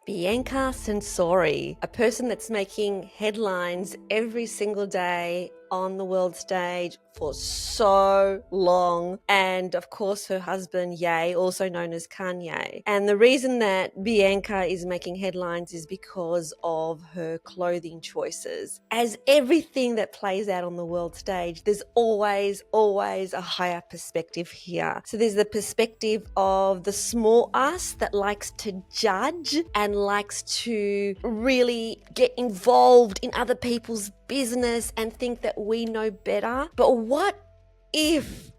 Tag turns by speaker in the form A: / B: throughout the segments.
A: Bianca Censori, a person that's making headlines every single day on the world stage for so long, and of course her husband Ye, also known as Kanye. And the reason that Bianca is making headlines is because of her clothing choices. As everything that plays out on the world stage, there's always a higher perspective here. So there's the perspective of the small us that likes to judge and likes to really get involved in other people's business and think that we know better. But what if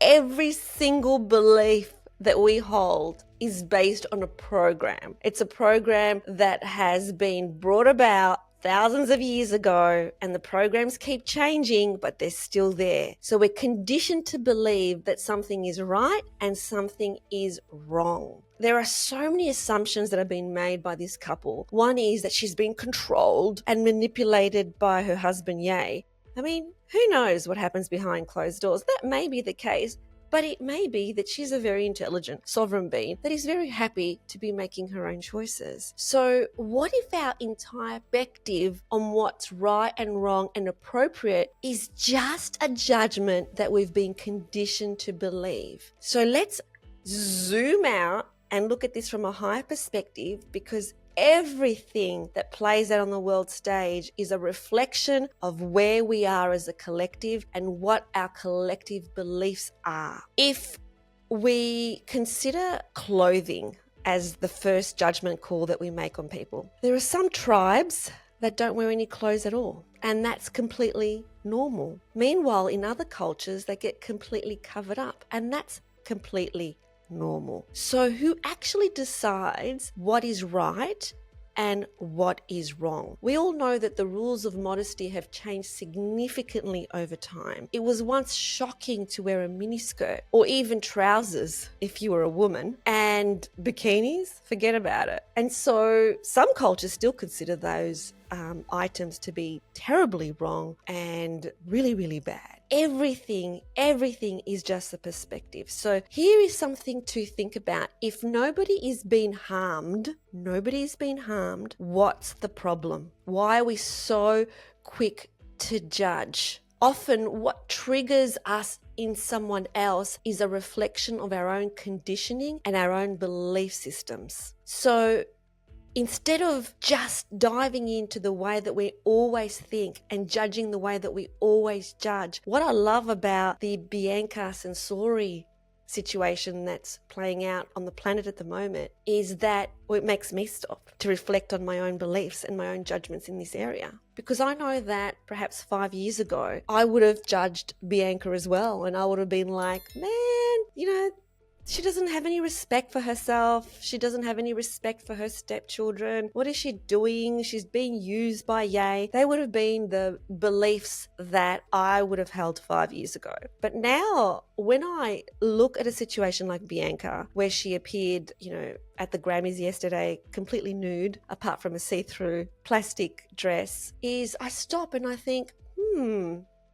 A: every single belief that we hold is based on a program? It's a program that has been brought about thousands of years ago, and the programs keep changing, but they're still there. So we're conditioned to believe that something is right and something is wrong. There are so many assumptions that have been made by this couple. One is that she's been controlled and manipulated by her husband, Ye. I mean, who knows what happens behind closed doors? That may be the case. But it may be that she's a very intelligent, sovereign being that is very happy to be making her own choices. So what if our entire perspective on what's right and wrong and appropriate is just a judgment that we've been conditioned to believe? So let's zoom out and look at this from a higher perspective, because everything that plays out on the world stage is a reflection of where we are as a collective and what our collective beliefs are. If we consider clothing as the first judgment call that we make on people, there are some tribes that don't wear any clothes at all, and that's completely normal. Meanwhile, in other cultures, they get completely covered up, and that's completely normal. So who actually decides what is right and what is wrong? We all know that the rules of modesty have changed significantly over time. It was once shocking to wear a miniskirt or even trousers if you were a woman, and bikinis, forget about it. And so some cultures still consider those items to be terribly wrong and really bad. Everything is just a perspective. So here is something to think about. If nobody is being harmed, what's the problem? Why are we so quick to judge? Often what triggers us in someone else is a reflection of our own conditioning and our own belief systems. So instead of just diving into the way that we always think and judging the way that we always judge, what I love about the Bianca Censori situation that's playing out on the planet at the moment is that it makes me stop to reflect on my own beliefs and my own judgments in this area. Because I know that perhaps 5 years ago, I would have judged Bianca as well, and I would have been like, man, she doesn't have any respect for herself. She doesn't have any respect for her stepchildren. What is she doing? She's being used by Ye. They would have been the beliefs that I would have held 5 years ago. But now, when I look at a situation like Bianca, where she appeared, at the Grammys yesterday, completely nude, apart from a see-through plastic dress, I stop and I think,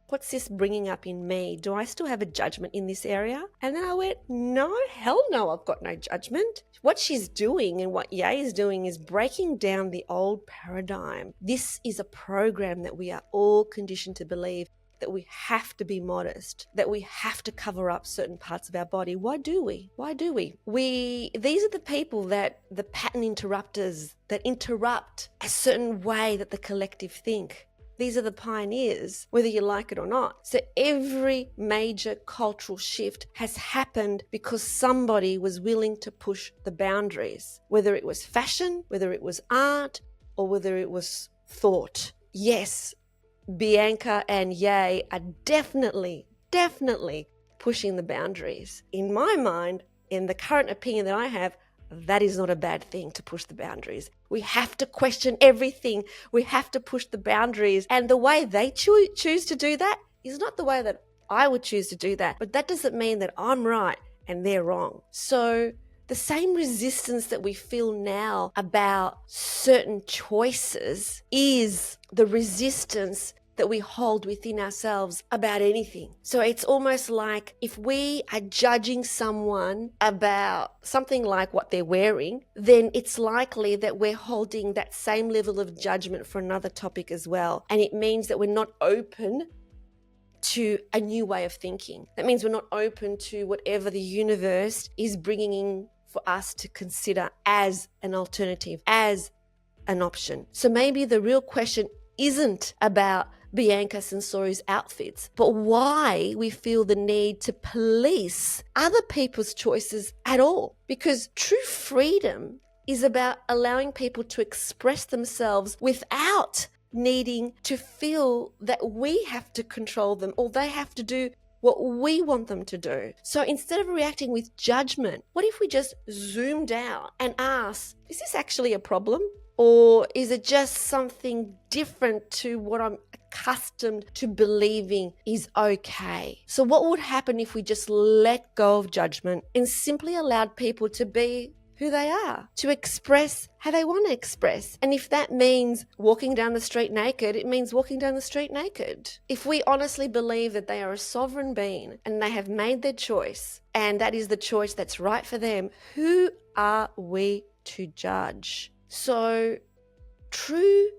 A: what's this bringing up in me? Do I still have a judgment in this area? And then I went, no, hell no, I've got no judgment. What she's doing and what Ye is doing is breaking down the old paradigm. This is a program that we are all conditioned to believe, that we have to be modest, that we have to cover up certain parts of our body. Why do we? These are the people the pattern interrupters that interrupt a certain way that the collective think. These are the pioneers, whether you like it or not. So every major cultural shift has happened because somebody was willing to push the boundaries, whether it was fashion, whether it was art, or whether it was thought. Yes, Bianca and Ye are definitely pushing the boundaries. In my mind, in the current opinion that I have, that is not a bad thing to push the boundaries. We have to question everything. We have to push the boundaries. And the way they choose to do that is not the way that I would choose to do that. But that doesn't mean that I'm right and they're wrong. So the same resistance that we feel now about certain choices is the resistance that we hold within ourselves about anything. So it's almost like if we are judging someone about something like what they're wearing, then it's likely that we're holding that same level of judgment for another topic as well. And it means that we're not open to a new way of thinking. That means we're not open to whatever the universe is bringing in for us to consider as an alternative, as an option. So maybe the real question isn't about Bianca Censori's outfits, but why we feel the need to police other people's choices at all. Because true freedom is about allowing people to express themselves without needing to feel that we have to control them or they have to do what we want them to do. So instead of reacting with judgment, what if we just zoomed out and asked, is this actually a problem? Or is it just something different to what I'm accustomed to believing is okay? So what would happen if we just let go of judgment and simply allowed people to be who they are, to express how they want to express? And if that means walking down the street naked, it means walking down the street naked. If we honestly believe that they are a sovereign being and they have made their choice, and that is the choice that's right for them, who are we to judge? So true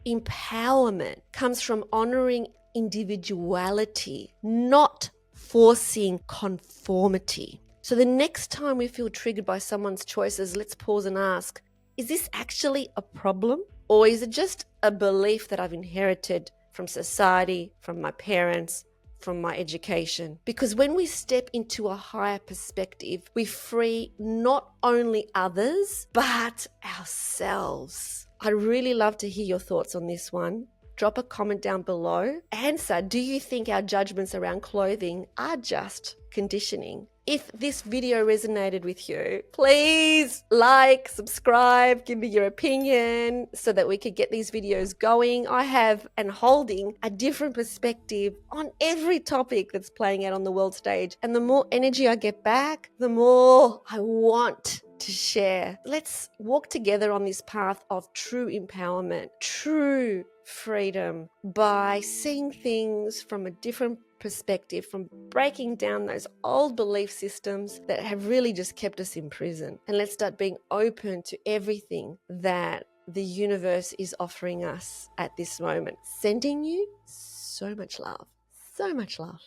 A: empowerment comes from honoring individuality, not forcing conformity. So the next time we feel triggered by someone's choices, let's pause and ask, is this actually a problem? Or is it just a belief that I've inherited from society, from my parents, from my education? Because when we step into a higher perspective, we free not only others, but ourselves. I'd really love to hear your thoughts on this one. Drop a comment down below. Answer, do you think our judgments around clothing are just conditioning? If this video resonated with you, please like, subscribe, give me your opinion so that we could get these videos going. I have and holding a different perspective on every topic that's playing out on the world stage. And the more energy I get back, the more I want to share. Let's walk together on this path of true empowerment, true freedom, by seeing things from a different perspective, from breaking down those old belief systems that have really just kept us in prison. And let's start being open to everything that the universe is offering us at this moment. Sending you so much love, so much love.